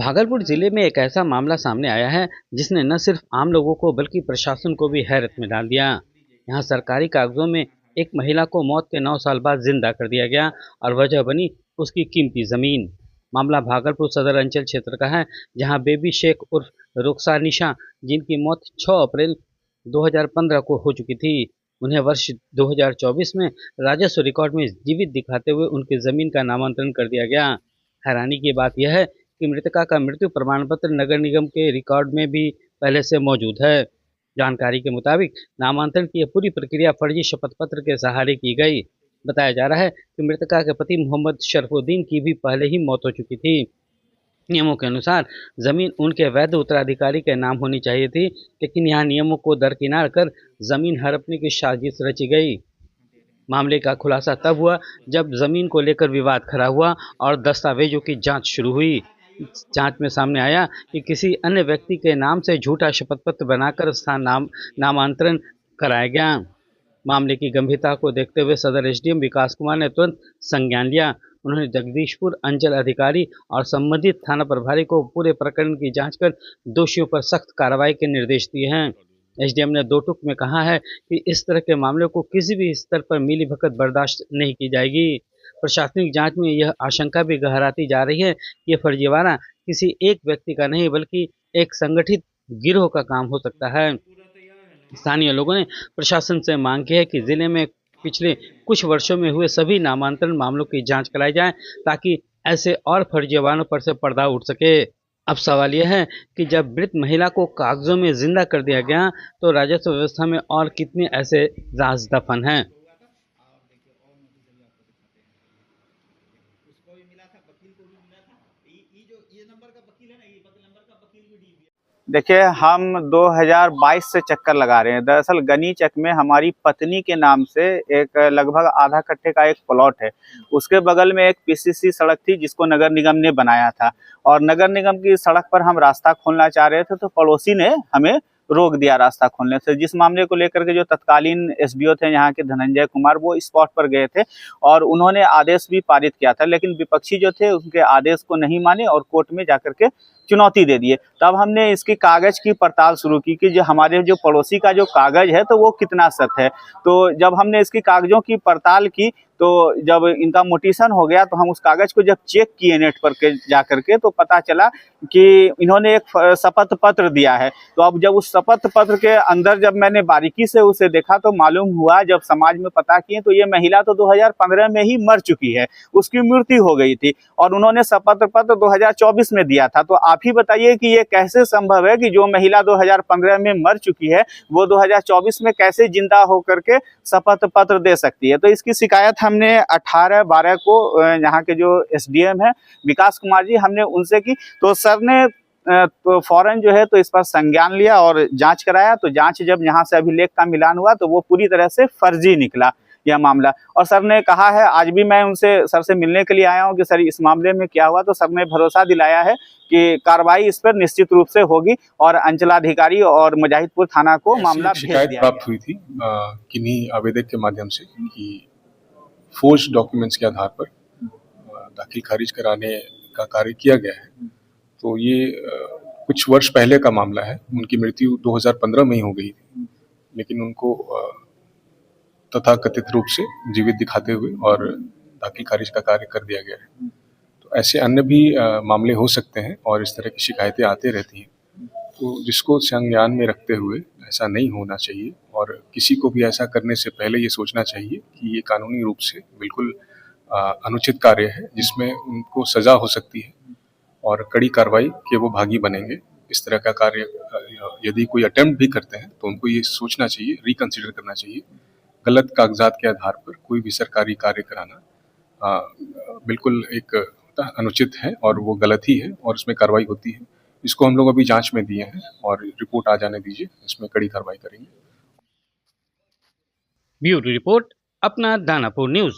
भागलपुर जिले में एक ऐसा मामला सामने आया है जिसने न सिर्फ आम लोगों को बल्कि प्रशासन को भी हैरत में डाल दिया। यहाँ सरकारी कागजों में एक महिला को मौत के 9 साल बाद जिंदा कर दिया गया और वजह बनी उसकी कीमती जमीन। मामला भागलपुर सदर अंचल क्षेत्र का है, जहाँ बेबी शेख उर्फ रुखसार निशा, जिनकी मौत 6 अप्रैल 2015 को हो चुकी थी, उन्हें वर्ष 2024 में राजस्व रिकॉर्ड में जीवित दिखाते हुए उनकी जमीन का नामांतरण कर दिया गया। हैरानी की बात यह है कि मृतका का मृत्यु प्रमाण पत्र नगर निगम के रिकॉर्ड में भी पहले से मौजूद है। जानकारी के मुताबिक नामांतरण की यह पूरी प्रक्रिया फर्जी शपथ पत्र के सहारे की गई। बताया जा रहा है कि मृतका के पति मोहम्मद शरफुद्दीन की भी पहले ही मौत हो चुकी थी। नियमों के अनुसार जमीन उनके वैध उत्तराधिकारी के नाम होनी चाहिए थी, लेकिन यहाँ नियमों को दरकिनार कर जमीन हड़पने की साजिश रची गई। मामले का खुलासा तब हुआ जब जमीन को लेकर विवाद खड़ा हुआ और दस्तावेजों की जांच शुरू हुई। जांच में सामने आया कि किसी अन्य व्यक्ति के नाम से झूठा शपथ पत्र बनाकर नामांतरण कराया गया। मामले की गंभीरता को देखते हुए सदर एसडीएम विकास कुमार ने तुरंत संज्ञान लिया। उन्होंने जगदीशपुर अंचल अधिकारी और संबंधित थाना प्रभारी को पूरे प्रकरण की जांच कर दोषियों पर सख्त कार्रवाई के निर्देश दिए हैं। एसडीएम ने 2 टूक में कहा है कि इस तरह के मामलों को किसी भी स्तर पर मिलीभगत बर्दाश्त नहीं की जाएगी। प्रशासनिक जांच में यह आशंका भी गहराती जा रही है कि यह फर्जीवाड़ा किसी एक व्यक्ति का नहीं बल्कि एक संगठित गिरोह का काम हो सकता है। स्थानीय लोगों ने प्रशासन से मांग की है कि जिले में पिछले कुछ वर्षों में हुए सभी नामांतरण मामलों की जांच कराई जाए, ताकि ऐसे और फर्जीवाड़ों पर से पर्दा उठ सके। अब सवाल यह है कि जब मृत महिला को कागजों में जिंदा कर दिया गया, तो राजस्व व्यवस्था में और कितने ऐसे राज दफन हैं। देखिए, हम 2022 से चक्कर लगा रहे हैं। दरअसल गनीचक में हमारी पत्नी के नाम से एक लगभग आधा कट्ठे का एक प्लॉट है। उसके बगल में एक पीसीसी सड़क थी जिसको नगर निगम ने बनाया था, और नगर निगम की सड़क पर हम रास्ता खोलना चाह रहे थे तो पड़ोसी ने हमें रोक दिया रास्ता खोलने से। जिस मामले को लेकर के जो तत्कालीन एसडीओ थे यहाँ के धनंजय कुमार, वो स्पॉट पर गए थे और उन्होंने आदेश भी पारित किया था, लेकिन विपक्षी जो थे उनके आदेश को नहीं माने और कोर्ट में जाकर के चुनौती दे दिए। तब हमने इसकी कागज की पड़ताल शुरू की कि जो हमारे जो पड़ोसी का जो कागज है तो वो कितना सत्य है। तो जब हमने इसकी कागजों की पड़ताल की, तो जब इनका मोटिशन हो गया तो हम उस कागज को जब चेक किए नेट पर के जा करके, तो पता चला कि इन्होंने एक शपथ पत्र दिया है। तो अब जब उस शपथ पत्र के अंदर जब मैंने बारीकी से उसे देखा तो मालूम हुआ, जब समाज में पता किए, तो ये महिला तो 2015 में ही मर चुकी है, उसकी मृत्यु हो गई थी और उन्होंने शपथ पत्र 2024 में दिया था। तो आप ही बताइए कि ये कैसे संभव है कि जो महिला 2015 में मर चुकी है वो 2024 में कैसे जिंदा होकर के शपथ पत्र दे सकती है। तो इसकी शिकायत हमने 18/12 को यहाँ के जो एसडीएम है विकास कुमार जी, हमने उनसे की। तो सर ने तो फौरन जो है तो इस पर संज्ञान लिया और जांच कराया। तो जांच जब यहाँ से अभिलेख का मिलान हुआ तो वो पूरी तरह से फर्जी निकला यह मामला। और सर ने कहा है, आज भी मैं उनसे सर से मिलने के लिए आया हूँ कि सर इस मामले में क्या हुआ। तो सर ने भरोसा दिलाया है कि कार्रवाई इस पर निश्चित रूप से होगी और अंचलाधिकारी और मुजाहिदपुर थाना को मामला भेज दिया। प्राप्त हुई थी किन्हीं आवेदक के माध्यम से कि फोर्ज डॉक्यूमेंट्स के आधार पर दाखिल खारिज कराने का कार्य किया गया है। तो ये कुछ वर्ष पहले का मामला है। उनकी मृत्यु 2015 में ही हो गई थी, लेकिन उनको तथाकथित रूप से जीवित दिखाते हुए और दाखिल खारिज का कार्य कर दिया गया है। तो ऐसे अन्य भी मामले हो सकते हैं और इस तरह की शिकायतें आती रहती हैं। तो जिसको संज्ञान में रखते हुए ऐसा नहीं होना चाहिए और किसी को भी ऐसा करने से पहले ये सोचना चाहिए कि ये कानूनी रूप से बिल्कुल अनुचित कार्य है, जिसमें उनको सजा हो सकती है और कड़ी कार्रवाई के वो भागी बनेंगे। इस तरह का कार्य यदि कोई अटेम्प्ट भी करते हैं तो उनको ये सोचना चाहिए, रिकंसिडर करना चाहिए। गलत कागजात के आधार पर कोई भी सरकारी कार्य कराना बिल्कुल एक अनुचित है और वो गलत ही है और इसमें कार्रवाई होती है। इसको हम लोग अभी जांच में दिए हैं और रिपोर्ट आ जाने दीजिए, इसमें कड़ी कार्रवाई करेंगे। ब्यूरो रिपोर्ट, अपना दानापुर न्यूज।